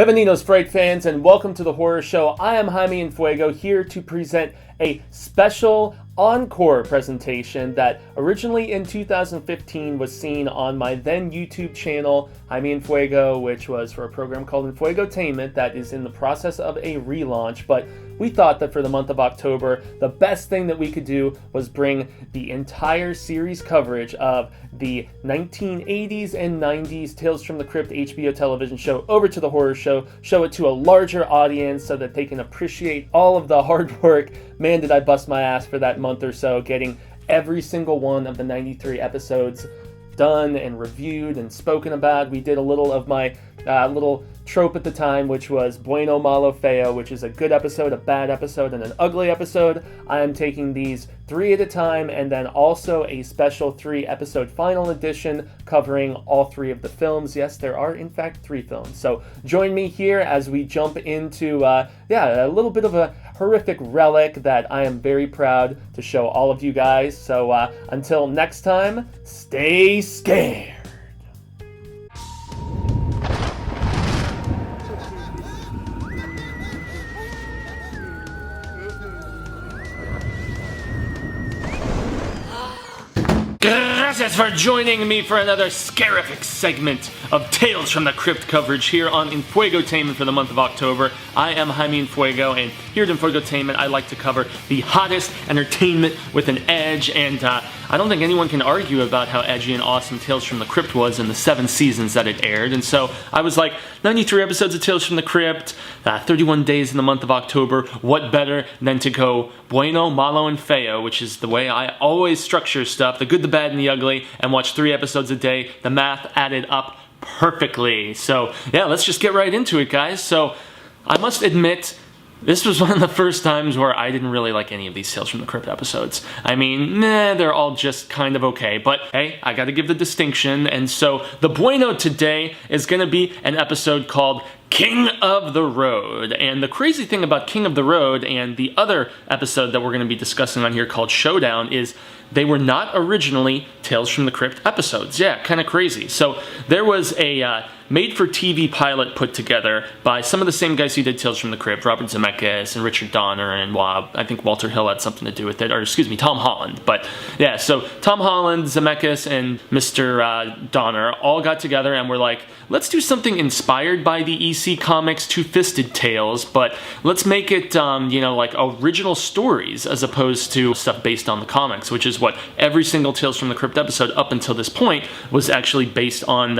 Bienvenidos, Fright fans, and welcome to the horror show. I am Jaime En Fuego, here to present a special encore presentation that originally in 2015 was seen on my then YouTube channel, Jaime En Fuego, which was for a program called ENFUEGOTAINMENT that is in the process of a relaunch. But we thought that for the month of October, the best thing that we could do was bring the entire series coverage of the 1980s and 90s Tales from the Crypt HBO television show over to the horror show, show it to a larger audience so that they can appreciate all of the hard work. Man, did I bust my ass for that month or so, getting every single one of the 93 episodes done and reviewed and spoken about. We did a little of my little trope at the time, which was Bueno, Malo, Feo, which is a good episode, a bad episode, and an ugly episode. I am taking these 3 at a time, and then also a special 3-episode final edition covering all 3 of the films. Yes, there are in fact 3 films. So join me here as we jump into a little bit of a horrific relic that I am very proud to show all of you guys. So until next time, stay scared. Gracias for joining me for another SCARIFIC segment of Tales from the Crypt coverage here on ENFUEGOTAINMENT for the month of October. I am Jaime En Fuego, and here at ENFUEGOTAINMENT I like to cover the hottest entertainment with an edge, and I don't think anyone can argue about how edgy and awesome Tales from the Crypt was in the 7 seasons that it aired. And so I was like, 93 episodes of Tales from the Crypt, 31 days in the month of October, what better than to go Bueno, Malo, and Feo, which is the way I always structure stuff, the good, the bad, and the ugly, and watch 3 episodes a day. The math added up perfectly. So yeah, let's just get right into it, guys. So I must admit, this was one of the first times where I didn't really like any of these Tales from the Crypt episodes. I mean, they're all just kind of okay, but hey, I gotta give the distinction. And so the bueno today is gonna be an episode called King of the Road. And the crazy thing about King of the Road and the other episode that we're going to be discussing on here called Showdown is they were not originally Tales from the Crypt episodes. Yeah, kind of crazy. So there was a made-for-TV pilot put together by some of the same guys who did Tales from the Crypt, Robert Zemeckis and Richard Donner, and I think Walter Hill had something to do with it, or excuse me, Tom Holland. But yeah, so Tom Holland, Zemeckis, and Mr. Donner all got together and were like, let's do something inspired by the EC Comics Two-Fisted Tales, but let's make it, like original stories as opposed to stuff based on the comics, which is what every single Tales from the Crypt episode up until this point was actually based on,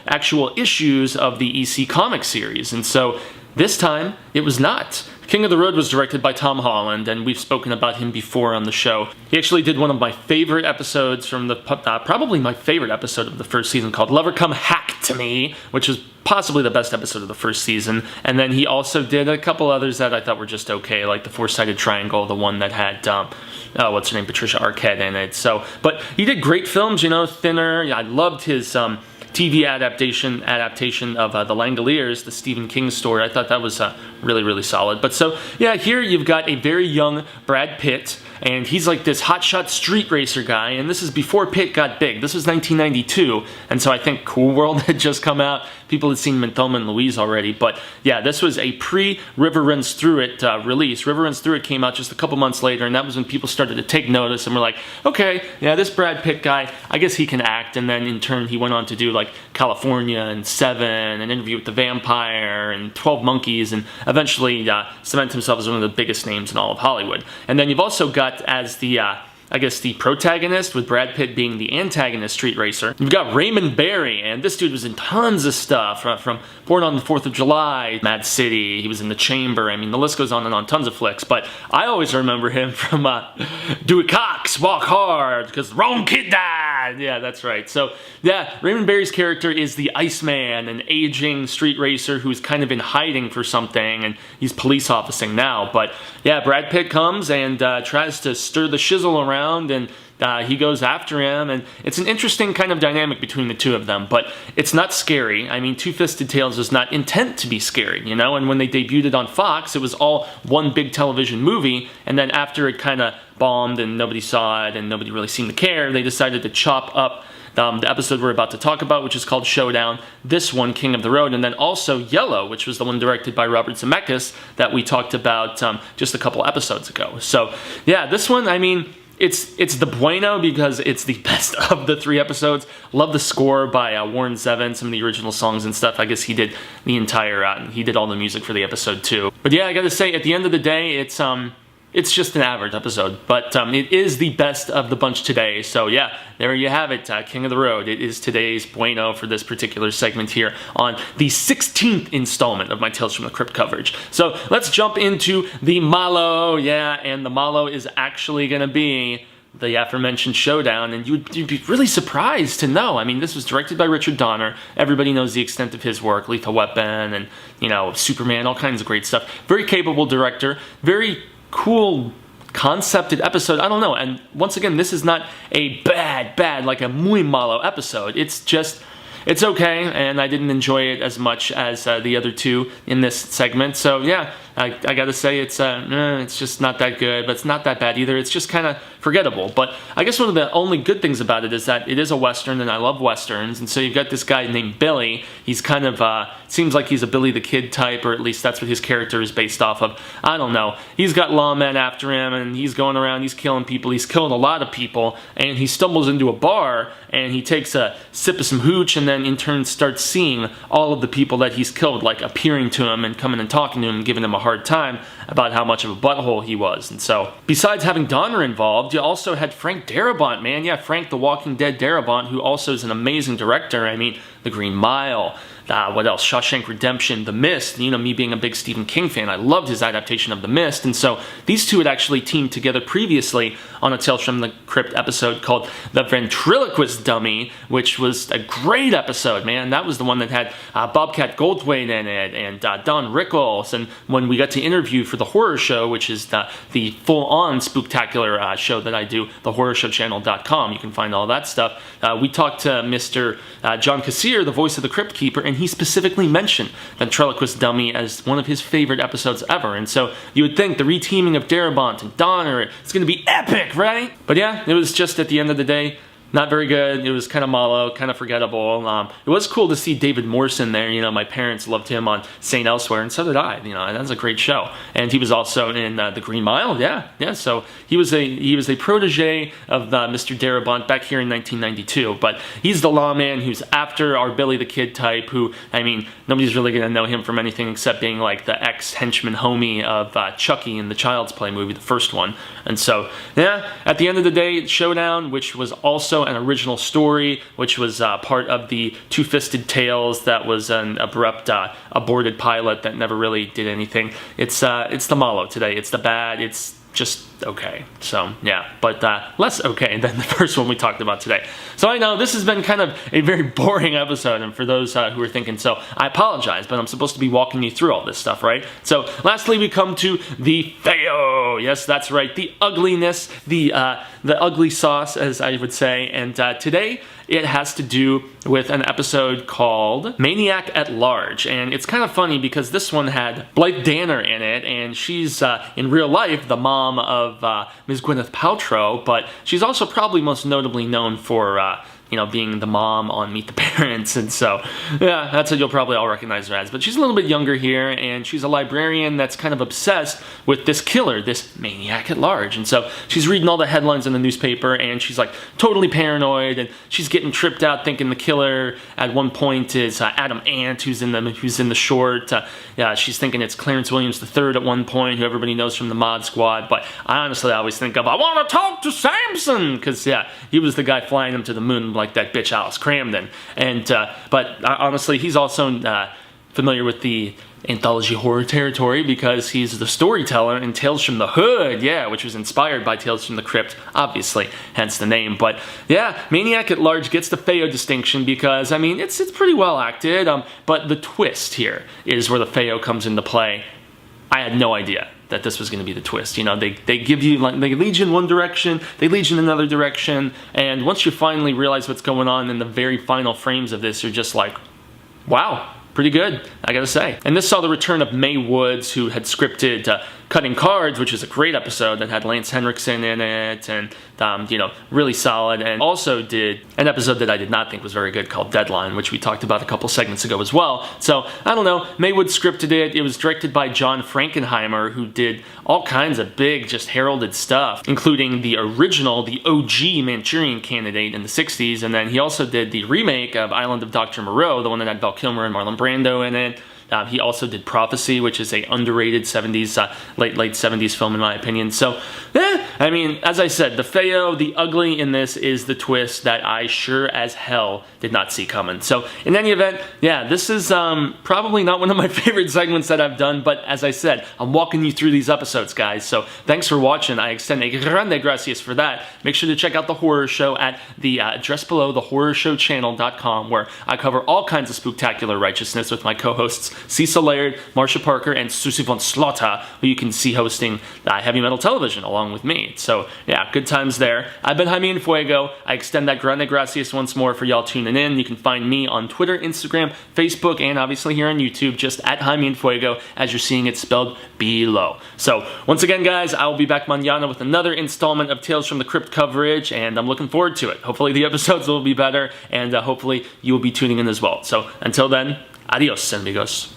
actual issues of the EC Comics series. And so this time, it was not. King of the Road was directed by Tom Holland, and we've spoken about him before on the show. He actually did one of my favorite episodes from the, probably my favorite episode of the first season called Lover Come Hack to Me, which was possibly the best episode of the first season. And then he also did a couple others that I thought were just okay, like the Four-Sided Triangle, the one that had, what's her name, Patricia Arquette in it. So, but he did great films, Thinner. I loved his, TV adaptation of The Langoliers, the Stephen King story. I thought that was really, really solid. But so, yeah, here you've got a very young Brad Pitt, and he's like this hotshot street racer guy, and this is before Pitt got big. This was 1992, and so I think Cool World had just come out. People had seen Thelma and Louise already, but yeah, this was a pre-River Runs Through It release. River Runs Through It came out just a couple months later, and that was when people started to take notice and were like, okay, yeah, this Brad Pitt guy, I guess he can act. And then in turn, he went on to do like California and Seven, and Interview with the Vampire, and 12 Monkeys, and eventually cement himself as one of the biggest names in all of Hollywood. And then you've also got as the the protagonist, with Brad Pitt being the antagonist street racer. You've got Raymond Barry, and this dude was in tons of stuff, from Born on the 4th of July, Mad City, he was in The Chamber. I mean, the list goes on and on, tons of flicks, but I always remember him from Do It Cox, Walk Hard, because the wrong kid died! Yeah, that's right. So, yeah, Raymond Barry's character is the Iceman, an aging street racer who's kind of in hiding for something, and he's police officing now. But, yeah, Brad Pitt comes and tries to stir the shizzle around, and he goes after him, and it's an interesting kind of dynamic between the two of them, but it's not scary. I mean, Two-Fisted Tales was not intent to be scary, and when they debuted it on Fox, it was all one big television movie, and then after it kind of bombed and nobody saw it and nobody really seemed to care, they decided to chop up the episode we're about to talk about, which is called Showdown, this one, King of the Road, and then also Yellow, which was the one directed by Robert Zemeckis that we talked about just a couple episodes ago. So yeah, this one, I mean, it's the bueno because it's the best of the 3 episodes. Love the score by Warren Zevon, some of the original songs and stuff. I guess he did the entire, he did all the music for the episode too. But yeah, I gotta say, at the end of the day, it's just an average episode, but it is the best of the bunch today. So yeah, there you have it, King of the Road. It is today's bueno for this particular segment here on the 16th installment of my Tales from the Crypt coverage. So let's jump into the MALO, yeah, and the MALO is actually going to be the aforementioned Showdown, and you'd be really surprised to know. I mean, this was directed by Richard Donner. Everybody knows the extent of his work, Lethal Weapon and, you know, Superman, all kinds of great stuff. Very capable director, very cool concepted episode. I don't know, and once again, this is not a bad, like a muy malo episode. It's just, it's okay, and I didn't enjoy it as much as the other 2 in this segment. So yeah, I gotta say it's just not that good, but it's not that bad either. It's just kind of forgettable. But I guess one of the only good things about it is that it is a Western, and I love Westerns, and so you've got this guy named Billy. He's kind of, seems like he's a Billy the Kid type, or at least that's what his character is based off of. I don't know. He's got lawmen after him, and he's going around, he's killing people. He's killing a lot of people, and he stumbles into a bar, and he takes a sip of some hooch, and then in turn starts seeing all of the people that he's killed, like appearing to him and coming and talking to him and giving him a hard time about how much of a butthole he was. And so, besides having Donner involved, you also had Frank Darabont, man. Yeah, Frank the Walking Dead Darabont, who also is an amazing director. I mean, The Green Mile, what else? Shawshank Redemption, The Mist. You know, me being a big Stephen King fan, I loved his adaptation of The Mist. And so these 2 had actually teamed together previously on a Tales from the Crypt episode called The Ventriloquist Dummy, which was a great episode, man. That was the one that had Bobcat Goldthwait in it and Don Rickles. And when we got to interview for the horror show, which is the full-on spooktacular show that I do, thehorrorshowchannel.com, you can find all that stuff. We talked to Mr. John Kassir, the voice of the Crypt Keeper, and he specifically mentioned Ventriloquist Dummy as one of his favorite episodes ever. And so you would think the reteaming of Darabont and Donner, it's going to be epic, right? But yeah, it was just, at the end of the day, not very good. It was kind of malo, kind of forgettable. It was cool to see David Morrison there. You know, my parents loved him on St. Elsewhere, and so did I. You know, and that was a great show. And he was also in The Green Mile. Yeah. So he was a protege of Mr. Darabont back here in 1992. But he's the lawman who's after our Billy the Kid type. Who, I mean, nobody's really gonna know him from anything except being like the ex-henchman homie of Chucky in the Child's Play movie, the first one. And so yeah, at the end of the day, Showdown, which was also an original story, which was part of the Two-Fisted Tales, that was an abrupt aborted pilot that never really did anything. It's the MALO today. It's the bad. It's just okay. So yeah, but less okay than the first one we talked about today. So I know this has been kind of a very boring episode, and for those who are thinking so, I apologize, but I'm supposed to be walking you through all this stuff, right? So lastly, we come to the feo. Yes, that's right, the ugliness, the ugly sauce, as I would say. And today it has to do with an episode called Maniac at Large. And it's kind of funny because this one had Blythe Danner in it, and she's in real life the mom of Ms. Gwyneth Paltrow, but she's also probably most notably known for you know, being the mom on Meet the Parents, and so, yeah, that's what you'll probably all recognize her as. But she's a little bit younger here, and she's a librarian that's kind of obsessed with this killer, this maniac at large. And so she's reading all the headlines in the newspaper, and she's like totally paranoid, and she's getting tripped out thinking the killer at one point is Adam Ant, who's in the short. Yeah, she's thinking it's Clarence Williams III at one point, who everybody knows from the Mod Squad. But I honestly always think of, I want to talk to Samson, because yeah, he was the guy flying him to the moon like that bitch Alice Cramden. And but honestly, he's also familiar with the anthology horror territory because he's the storyteller in Tales from the Hood, yeah, which was inspired by Tales from the Crypt, obviously, hence the name. But yeah, Maniac at Large gets the Feo distinction because, I mean, it's pretty well acted, but the twist here is where the Feo comes into play. I had no idea that this was going to be the twist. You know, they give you, like, they lead you in one direction, they lead you in another direction, and once you finally realize what's going on in the very final frames of this, you're just like, wow, pretty good, I gotta say. And this saw the return of Mae Woods, who had scripted Cutting Cards, which is a great episode that had Lance Henriksen in it, and you know, really solid. And also did an episode that I did not think was very good called Deadline, which we talked about a couple segments ago as well. So I don't know, Maywood scripted it. It was directed by John Frankenheimer, who did all kinds of big, just heralded stuff, including the original, the OG Manchurian Candidate in the 60s, and then he also did the remake of Island of Dr. Moreau, the one that had Val Kilmer and Marlon Brando in it. He also did Prophecy, which is a underrated 70s, late 70s film in my opinion. So, I mean, as I said, the Feo, the ugly in this is the twist that I sure as hell did not see coming. So, in any event, yeah, this is probably not one of my favorite segments that I've done, but as I said, I'm walking you through these episodes, guys. So, thanks for watching. I extend a grande gracias for that. Make sure to check out The Horror Show at the address below, thehorrorshowchannel.com, where I cover all kinds of spooktacular righteousness with my co-hosts Cecil Laird, Marsha Parker, and Susie von Slaughter, who you can see hosting Heavy Metal Television along with me. So, yeah, good times there. I've been Jaime En Fuego. I extend that grande gracias once more for y'all tuning in. You can find me on Twitter, Instagram, Facebook, and obviously here on YouTube, just at Jaime En Fuego, as you're seeing it spelled below. So, once again, guys, I will be back mañana with another installment of Tales from the Crypt coverage, and I'm looking forward to it. Hopefully the episodes will be better, and hopefully you will be tuning in as well. So, until then, adios, amigos.